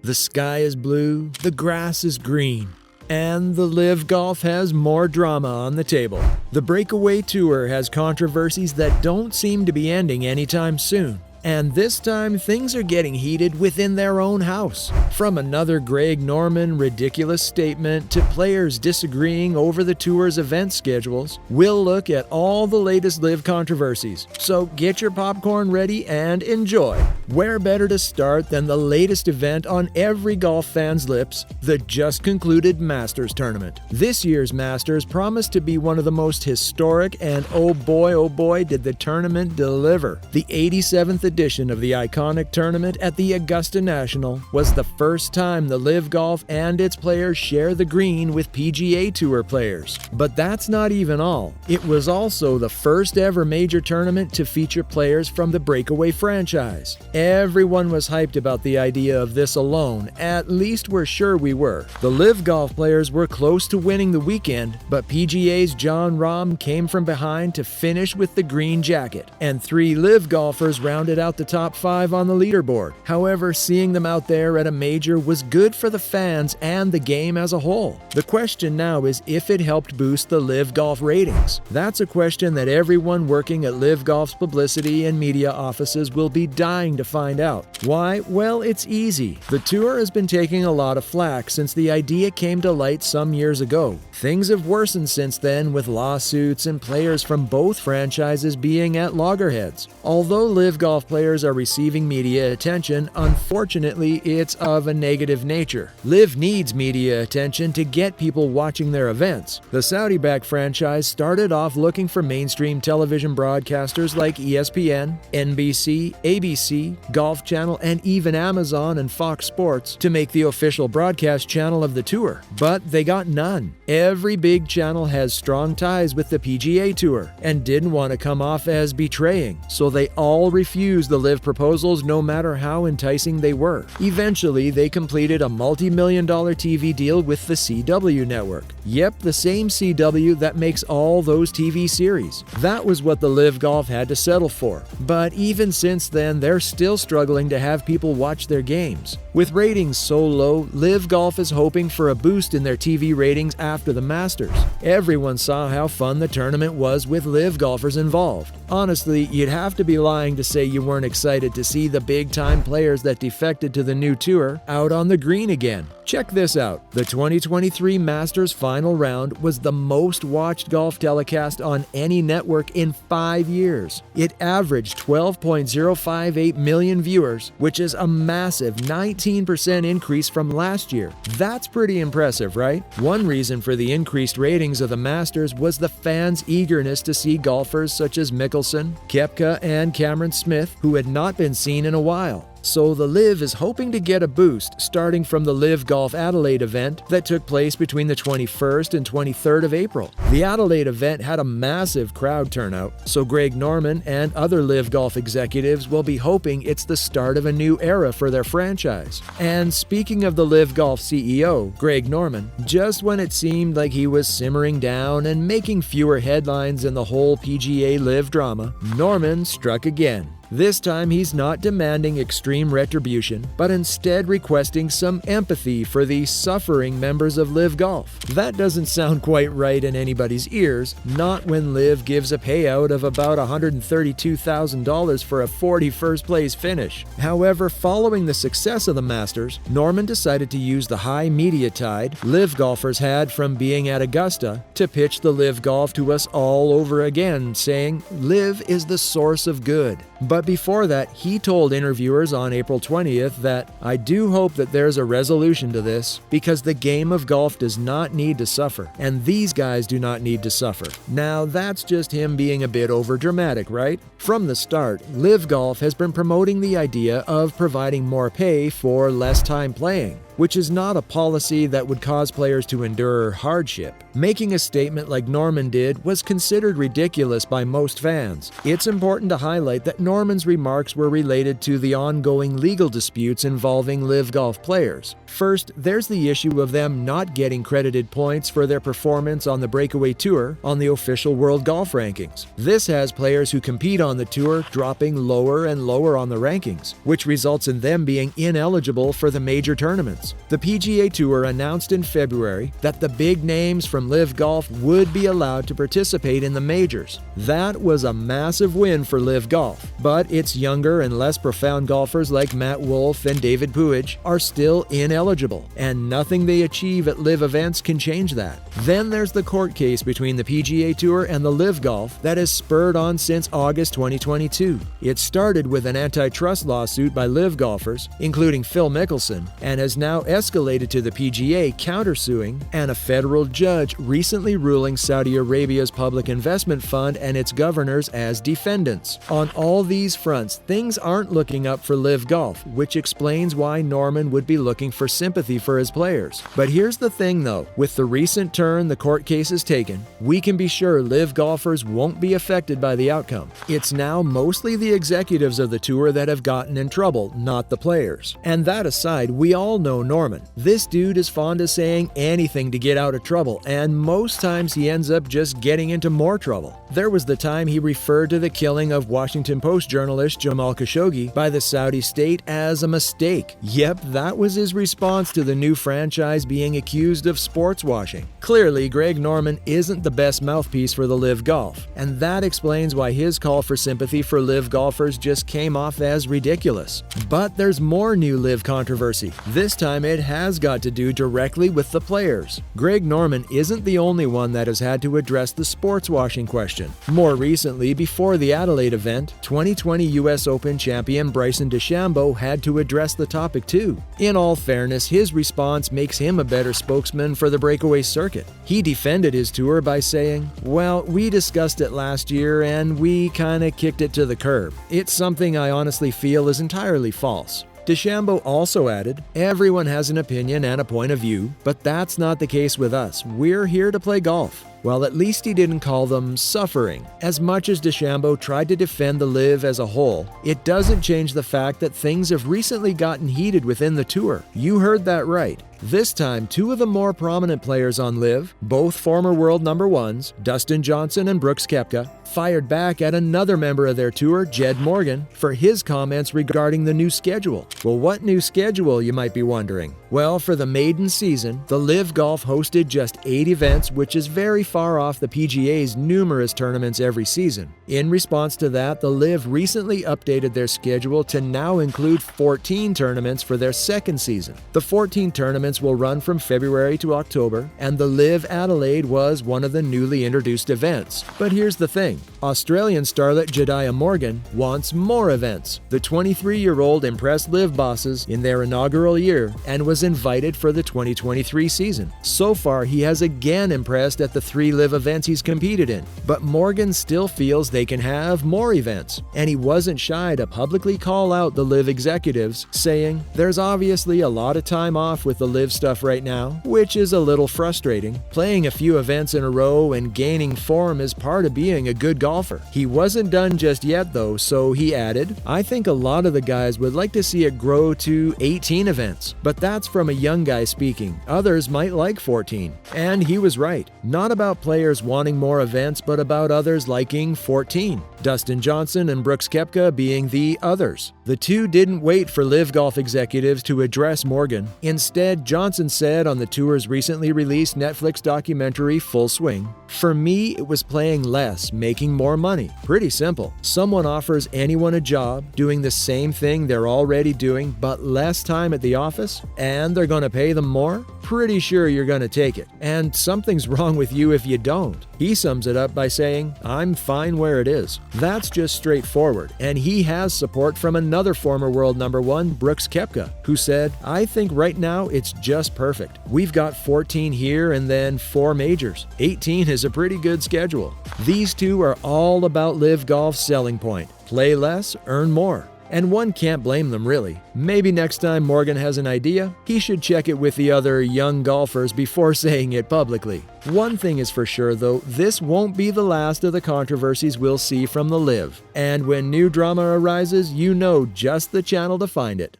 The sky is blue, the grass is green, and the LIV Golf has more drama on the table. The Breakaway Tour has controversies that don't seem to be ending anytime soon. And this time, things are getting heated within their own house. From another Greg Norman ridiculous statement to players disagreeing over the tour's event schedules, we'll look at all the latest LIV controversies. So get your popcorn ready and enjoy. Where better to start than the latest event on every golf fan's lips, the just concluded Masters tournament. This year's Masters promised to be one of the most historic, and oh boy did the tournament deliver. The 87th edition of the iconic tournament at the Augusta National was the first time the LIV Golf and its players share the green with PGA Tour players. But that's not even all. It was also the first ever major tournament to feature players from the Breakaway franchise. Everyone was hyped about the idea of this alone, at least we're sure we were. The LIV Golf players were close to winning the weekend, but PGA's Jon Rahm came from behind to finish with the green jacket, and 3 LIV golfers rounded out the top 5 on the leaderboard. However, seeing them out there at a major was good for the fans and the game as a whole. The question now is if it helped boost the LIV Golf ratings. That's a question that everyone working at LIV Golf's publicity and media offices will be dying to find out. Why? Well, it's easy. The tour has been taking a lot of flack since the idea came to light some years ago. Things have worsened since then, with lawsuits and players from both franchises being at loggerheads. Although LIV Golf players are receiving media attention, unfortunately it's of a negative nature. LIV needs media attention to get people watching their events. The Saudi-backed franchise started off looking for mainstream television broadcasters like ESPN, NBC, ABC, Golf Channel, and even Amazon and Fox Sports to make the official broadcast channel of the tour. But they got none. Every big channel has strong ties with the PGA Tour and didn't want to come off as betraying, so they all refused the LIV proposals no matter how enticing they were. Eventually, they completed a multi-million-dollar TV deal with the CW network. Yep, the same CW that makes all those TV series. That was what the LIV Golf had to settle for. But even since then, they're still struggling to have people watch their games. With ratings so low, LIV Golf is hoping for a boost in their TV ratings after the Masters. Everyone saw how fun the tournament was with LIV golfers involved. Honestly, you'd have to be lying to say you weren't excited to see the big-time players that defected to the new tour out on the green again. Check this out. The 2023 Masters final round was the most watched golf telecast on any network in 5 years. It averaged 12.058 million viewers, which is a massive 19% increase from last year. That's pretty impressive, right? One reason for the increased ratings of the Masters was the fans' eagerness to see golfers such as Mickelson, Koepka, and Cameron Smith, who had not been seen in a while. So the LIV is hoping to get a boost starting from the LIV Golf Adelaide event that took place between the 21st and 23rd of April. The Adelaide event had a massive crowd turnout, so Greg Norman and other LIV Golf executives will be hoping it's the start of a new era for their franchise. And speaking of the LIV Golf CEO, Greg Norman, just when it seemed like he was simmering down and making fewer headlines in the whole PGA LIV drama, Norman struck again. This time he's not demanding extreme retribution, but instead requesting some empathy for the suffering members of LIV Golf. That doesn't sound quite right in anybody's ears, not when LIV gives a payout of about $132,000 for a 41st place finish. However, following the success of the Masters, Norman decided to use the high media tide LIV golfers had from being at Augusta to pitch the LIV Golf to us all over again, saying, "LIV is the source of good." But before that, he told interviewers on April 20th that, "I do hope that there's a resolution to this, because the game of golf does not need to suffer, and these guys do not need to suffer." Now, that's just him being a bit overdramatic, right? From the start, LIV Golf has been promoting the idea of providing more pay for less time playing. which is not a policy that would cause players to endure hardship. Making a statement like Norman did was considered ridiculous by most fans. It's important to highlight that Norman's remarks were related to the ongoing legal disputes involving LIV Golf players. First, there's the issue of them not getting credited points for their performance on the Breakaway Tour on the official World Golf Rankings. This has players who compete on the tour dropping lower and lower on the rankings, which results in them being ineligible for the major tournaments. The PGA Tour announced in February that the big names from LIV Golf would be allowed to participate in the majors. That was a massive win for LIV Golf, but its younger and less profound golfers like Matt Wolff and David Puig are still ineligible, and nothing they achieve at LIV events can change that. Then there's the court case between the PGA Tour and the LIV Golf that has spurred on since August 2022. It started with an antitrust lawsuit by LIV golfers, including Phil Mickelson, and has now escalated to the PGA countersuing and a federal judge recently ruling Saudi Arabia's public investment fund and its governors as defendants. On all these fronts, things aren't looking up for LIV Golf, which explains why Norman would be looking for sympathy for his players. But here's the thing though, with the recent turn the court case has taken, we can be sure LIV golfers won't be affected by the outcome. It's now mostly the executives of the tour that have gotten in trouble, not the players. And that aside, we all know Norman. This dude is fond of saying anything to get out of trouble, and most times he ends up just getting into more trouble. There was the time he referred to the killing of Washington Post journalist Jamal Khashoggi by the Saudi state as a mistake. Yep, that was his response to the new franchise being accused of sports washing. Clearly, Greg Norman isn't the best mouthpiece for the LIV Golf, and that explains why his call for sympathy for LIV golfers just came off as ridiculous. But there's more new LIV controversy. This time it has got to do directly with the players. Greg Norman isn't the only one that has had to address the sports washing question. More recently, before the Adelaide event, 2020 US Open champion Bryson DeChambeau had to address the topic too. In all fairness, his response makes him a better spokesman for the breakaway circuit. He defended his tour by saying, "Well, we discussed it last year and we kinda kicked it to the curb. It's something I honestly feel is entirely false." DeChambeau also added, "Everyone has an opinion and a point of view, but that's not the case with us. We're here to play golf." Well, at least he didn't call them suffering. As much as DeChambeau tried to defend the LIV as a whole, it doesn't change the fact that things have recently gotten heated within the tour. You heard that right. This time, two of the more prominent players on LIV, both former world number ones, Dustin Johnson and Brooks Koepka, fired back at another member of their tour, Jed Morgan, for his comments regarding the new schedule. Well, what new schedule, you might be wondering? Well, for the maiden season, the LIV Golf hosted just 8 events, which is very far off the PGA's numerous tournaments every season. In response to that, the LIV recently updated their schedule to now include 14 tournaments for their second season. The 14 tournaments will run from February to October, and the LIV Adelaide was one of the newly introduced events. But here's the thing. Australian starlet Jediah Morgan wants more events. The 23-year-old impressed LIV bosses in their inaugural year and was invited for the 2023 season. So far, he has again impressed at the 3 LIV events he's competed in. But Morgan still feels they can have more events, and he wasn't shy to publicly call out the LIV executives, saying, "There's obviously a lot of time off with the LIV stuff right now, which is a little frustrating. Playing a few events in a row and gaining form is part of being a good golfer." He wasn't done just yet though, so he added, "I think a lot of the guys would like to see it grow to 18 events, but that's from a young guy speaking. Others might like 14. And he was right. Not about players wanting more events, but about others liking 14. Dustin Johnson and Brooks Koepka being the others. The two didn't wait for LIV Golf executives to address Morgan. Instead, Johnson said on the tour's recently released Netflix documentary Full Swing, "For me, it was playing less, making more money. Pretty simple. Someone offers anyone a job, doing the same thing they're already doing, but less time at the office, and they're going to pay them more? Pretty sure you're going to take it. And something's wrong with you if you don't." He sums it up by saying, "I'm fine where it is." That's just straightforward, and he has support from another former world number one, Brooks Koepka, who said, "I think right now it's just perfect. We've got 14 here and then 4 majors. 18 is a pretty good schedule." These two are all about LIV Golf's selling point: play less, earn more. And one can't blame them really. Maybe next time Morgan has an idea, he should check it with the other young golfers before saying it publicly. One thing is for sure though, this won't be the last of the controversies we'll see from the LIV. And when new drama arises, you know just the channel to find it.